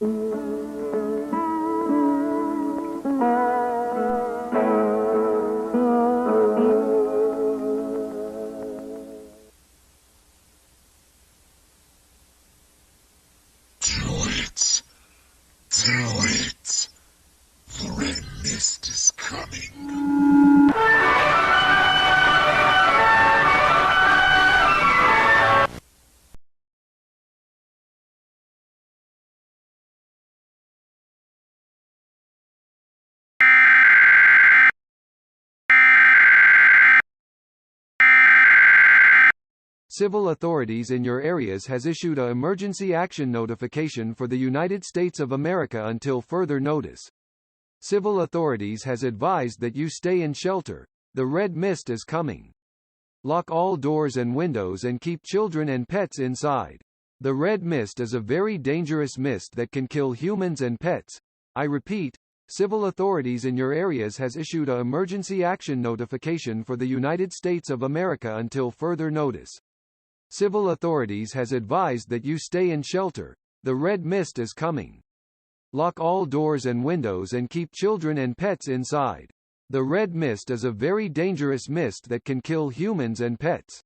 The red mist is coming. Civil authorities in your areas has issued a emergency action notification for the United States of America until further notice. Civil authorities has advised that you stay in shelter. The red mist is coming. Lock all doors and windows and keep children and pets inside. The red mist is a very dangerous mist that can kill humans and pets. I repeat, civil authorities in your areas has issued a emergency action notification for the United States of America until further notice. Civil authorities has advised that you stay in shelter. The red mist is coming. Lock all doors and windows and keep children and pets inside. The red mist is a very dangerous mist that can kill humans and pets.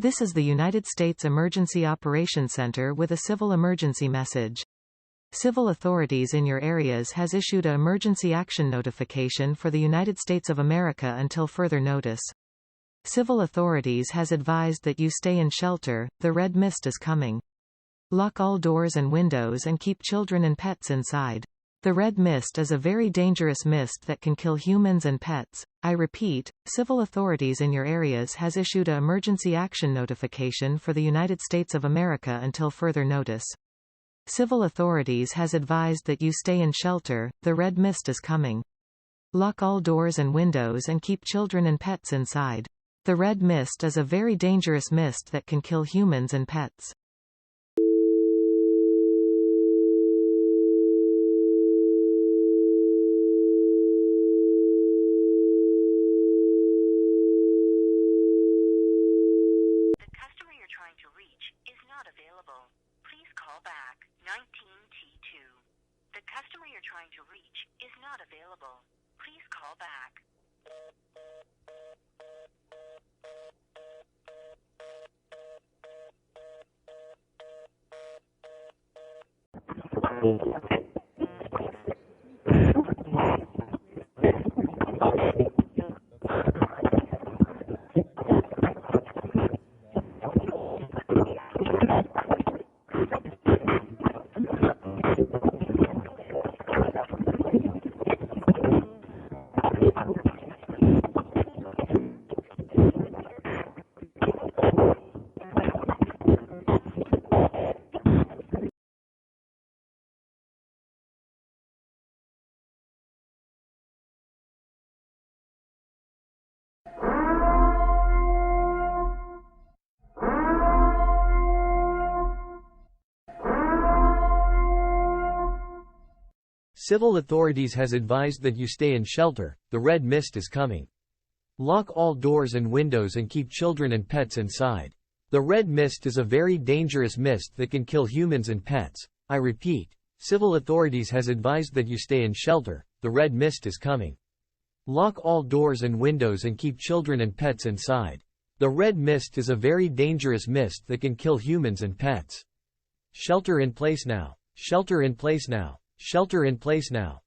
This is the United States Emergency Operations Center with a civil emergency message. Civil authorities in your areas has issued a emergency action notification for the United States of America until further notice. Civil authorities has advised that you stay in shelter. The red mist is coming. Lock all doors and windows and keep children and pets inside. The red mist is a very dangerous mist that can kill humans and pets. I repeat, civil authorities in your areas has issued a emergency action notification for the United States of America until further notice. Civil authorities has advised that you stay in shelter. The red mist is coming. Lock all doors and windows and keep children and pets inside. The red mist is a very dangerous mist that can kill humans and pets. Please call back 19T2. The customer you're trying to reach is not available. Please call back. Civil authorities has advised that you stay in shelter. The red mist is coming. Lock all doors and windows and keep children and pets inside. The red mist is a very dangerous mist that can kill humans and pets. I repeat, civil authorities has advised that you stay in shelter. The red mist is coming. Lock all doors and windows and keep children and pets inside. The red mist is a very dangerous mist that can kill humans and pets. Shelter in place now. Shelter in place now. Shelter in place now.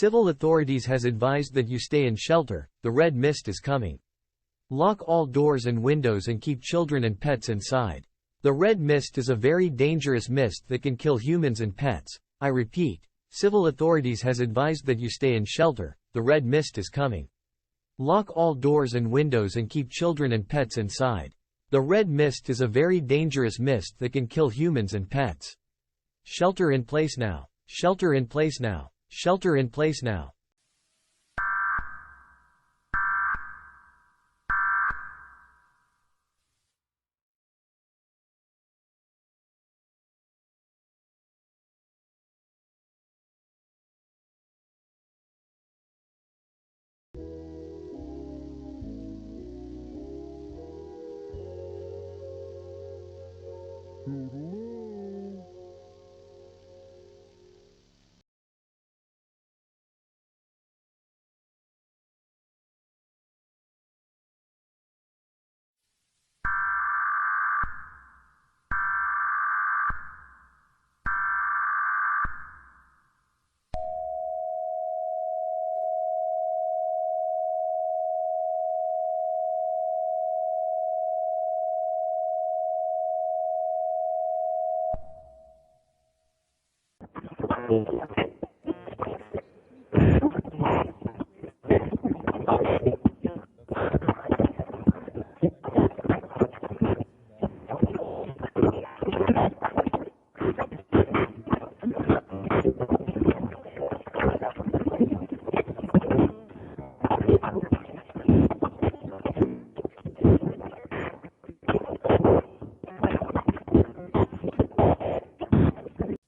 Civil authorities has advised that you stay in shelter. The red mist is coming. Lock all doors and windows and keep children and pets inside. The red mist is a very dangerous mist that can kill humans and pets. I repeat, civil authorities has advised that you stay in shelter, the red mist is coming. Lock all doors and windows and keep children and pets inside. The red mist is a very dangerous mist that can kill humans and pets. Shelter in place now. Shelter in place now. Shelter in place now.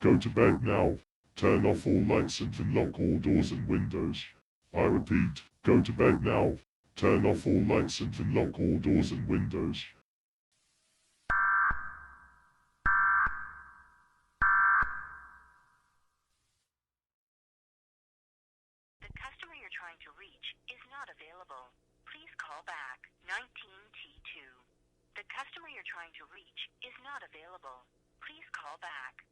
Go to bed now. Turn off all lights and lock all doors and windows. I repeat, go to bed now. Turn off all lights and lock all doors and windows. The customer you're trying to reach is not available. Please call back 19T2. The customer you're trying to reach is not available. Please call back